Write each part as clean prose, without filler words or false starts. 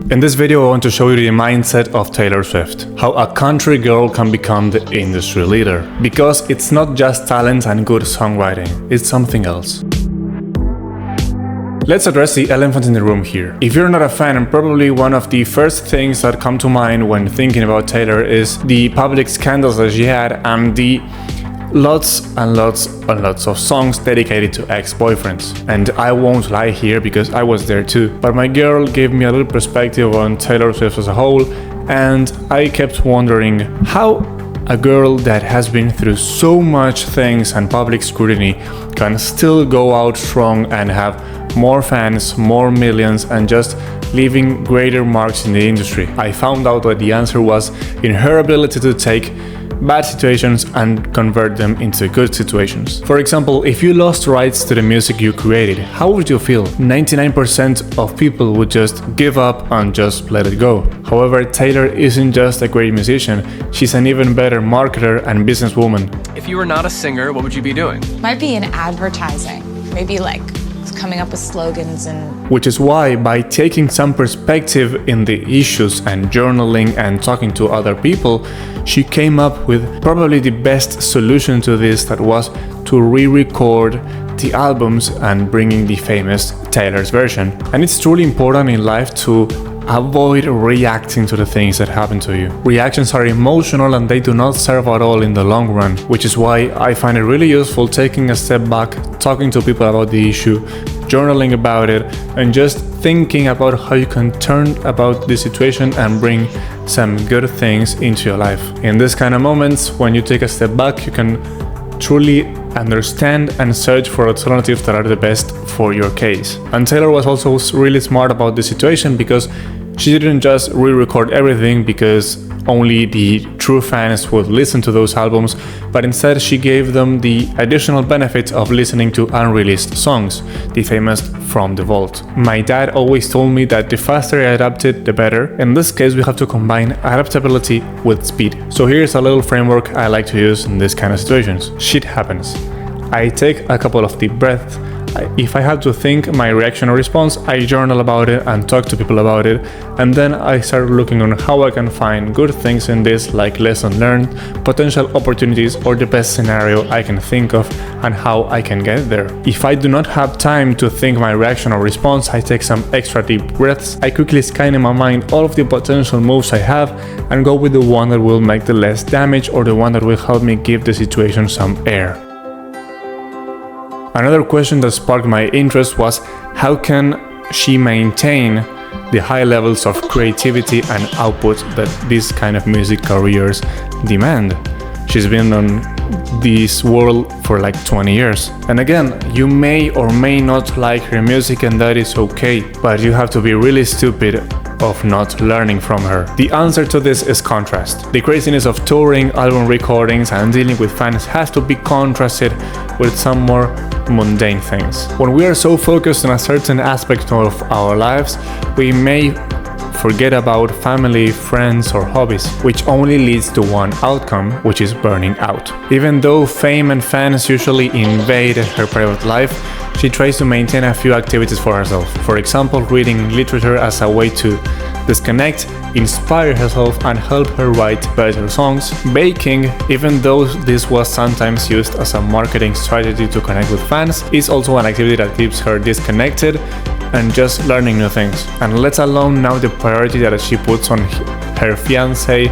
In this video I want to show you the mindset of Taylor Swift, how a country girl can become the industry leader. Because it's not just talent and good songwriting, it's something else. Let's address the elephant in the room here. If you're not a fan, probably one of the first things that come to mind when thinking about Taylor is the public scandals that she had and the lots of songs dedicated to ex-boyfriends. And I won't lie here because I was there too, but my girl gave me a little perspective on Taylor Swift as a whole, and I kept wondering how a girl that has been through so much things and public scrutiny can still go out strong and have more fans, more millions, and just leaving greater marks in the industry. I found out that the answer was in her ability to take bad situations and convert them into good situations. For example, if you lost rights to the music you created, how would you feel? 99% of people would just give up and just let it go. However, Taylor isn't just a great musician, she's an even better marketer and businesswoman. If you were not a singer, what would you be doing? Might be in advertising, maybe like coming up with slogans and... Which is why, by taking some perspective in the issues and journaling and talking to other people, she came up with probably the best solution to this, that was to re-record the albums and bringing the famous Taylor's version. And it's truly important in life to avoid reacting to the things that happen to you. Reactions are emotional and they do not serve at all in the long run, which is why I find it really useful taking a step back, talking to people about the issue, journaling about it, and just thinking about how you can turn about the situation and bring some good things into your life. In this kind of moments, when you take a step back, you can truly understand and search for alternatives that are the best for your case. And Taylor was also really smart about the situation because she didn't just re-record everything because only the true fans would listen to those albums, but instead she gave them the additional benefit of listening to unreleased songs, the famous From the Vault. My dad always told me that the faster I adapted, the better. In this case, we have to combine adaptability with speed. So here's a little framework I like to use in this kind of situations. Shit happens. I take a couple of deep breaths. If I have to think my reaction or response, I journal about it and talk to people about it, and then I start looking on how I can find good things in this, like lesson learned, potential opportunities, or the best scenario I can think of and how I can get there. If I do not have time to think my reaction or response, I take some extra deep breaths. I quickly scan in my mind all of the potential moves I have and go with the one that will make the less damage or the one that will help me give the situation some air. Another question that sparked my interest was how can she maintain the high levels of creativity and output that this kind of music careers demand. She's been on this world for like 20 years. And again, you may or may not like her music, and that is okay, but you have to be really stupid of not learning from her. The answer to this is contrast. The craziness of touring, album recordings, and dealing with fans has to be contrasted with some more mundane things. When we are so focused on a certain aspect of our lives, we may forget about family, friends, or hobbies, which only leads to one outcome, which is burning out. Even though fame and fans usually invade her private life, she tries to maintain a few activities for herself. For example, reading literature as a way to disconnect, inspire herself, and help her write better songs. Baking, even though this was sometimes used as a marketing strategy to connect with fans, is also an activity that keeps her disconnected and just learning new things. And let alone now the priority that she puts on her fiancé,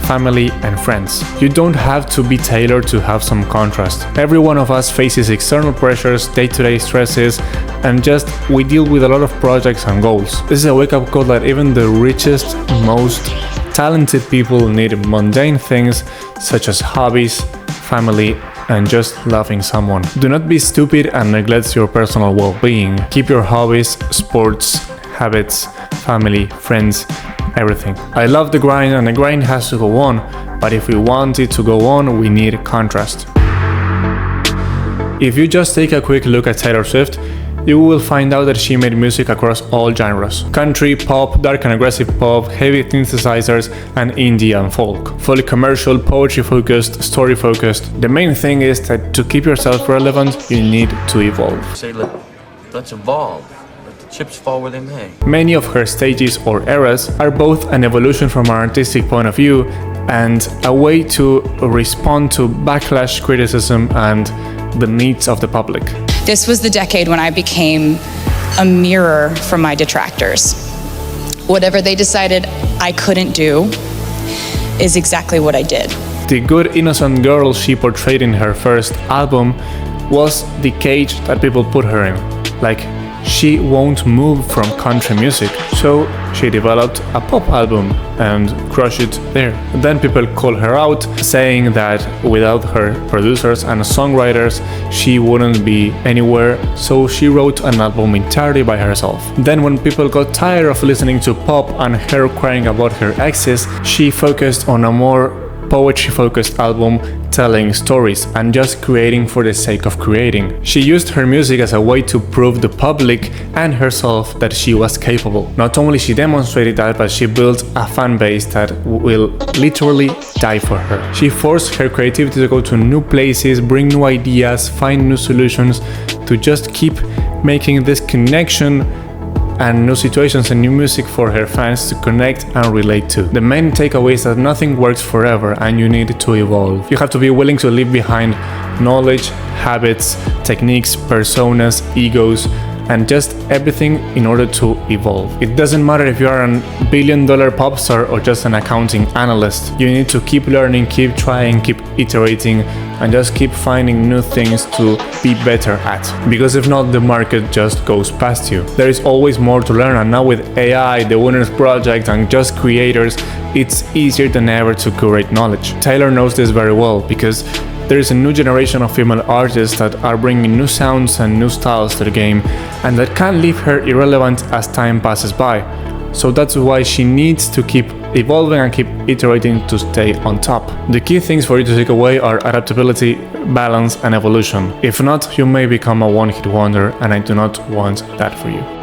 family, and friends. You don't have to be Taylor to have some contrast. Every one of us faces external pressures, day-to-day stresses, and just we deal with a lot of projects and goals. This is a wake-up call that even the richest, most talented people need mundane things such as hobbies, family, and just loving someone. Do not be stupid and neglect your personal well-being. Keep your hobbies, sports, habits, family, friends, everything. I love the grind, and the grind has to go on, but if we want it to go on, we need contrast. If you just take a quick look at Taylor Swift, you will find out that she made music across all genres: country, pop, dark and aggressive pop, heavy synthesizers, and indie and folk. Fully commercial, poetry-focused, story-focused. The main thing is that to keep yourself relevant, you need to evolve. Say, let's evolve. Chips fall where they may. Many of her stages or eras are both an evolution from an artistic point of view and a way to respond to backlash, criticism, and the needs of the public. This was the decade when I became a mirror for my detractors. Whatever they decided I couldn't do is exactly what I did. The good innocent girl she portrayed in her first album was the cage that people put her in. Like, she won't move from country music, so she developed a pop album and crushed it there. Then people call her out, saying that without her producers and songwriters, she wouldn't be anywhere, so she wrote an album entirely by herself. Then when people got tired of listening to pop and her crying about her exes, she focused on a more poetry-focused album telling stories and just creating for the sake of creating. She used her music as a way to prove the public and herself that she was capable. Not only she demonstrated that, but she built a fan base that will literally die for her. She forced her creativity to go to new places, bring new ideas, find new solutions, to just keep making this connection and new situations and new music for her fans to connect and relate to. The main takeaway is that nothing works forever and you need to evolve. You have to be willing to leave behind knowledge, habits, techniques, personas, egos, and just everything in order to evolve. It doesn't matter if you are a billion-dollar pop star or just an accounting analyst. You need to keep learning, keep trying, keep iterating, and just keep finding new things to be better at. Because if not, the market just goes past you. There is always more to learn, and now with AI, the Winners Project, and just creators, it's easier than ever to curate knowledge. Taylor knows this very well because there is a new generation of female artists that are bringing new sounds and new styles to the game, and that can't leave her irrelevant as time passes by. So that's why she needs to keep evolving and keep iterating to stay on top. The key things for you to take away are adaptability, balance, and evolution. If not, you may become a one-hit wonder, and I do not want that for you.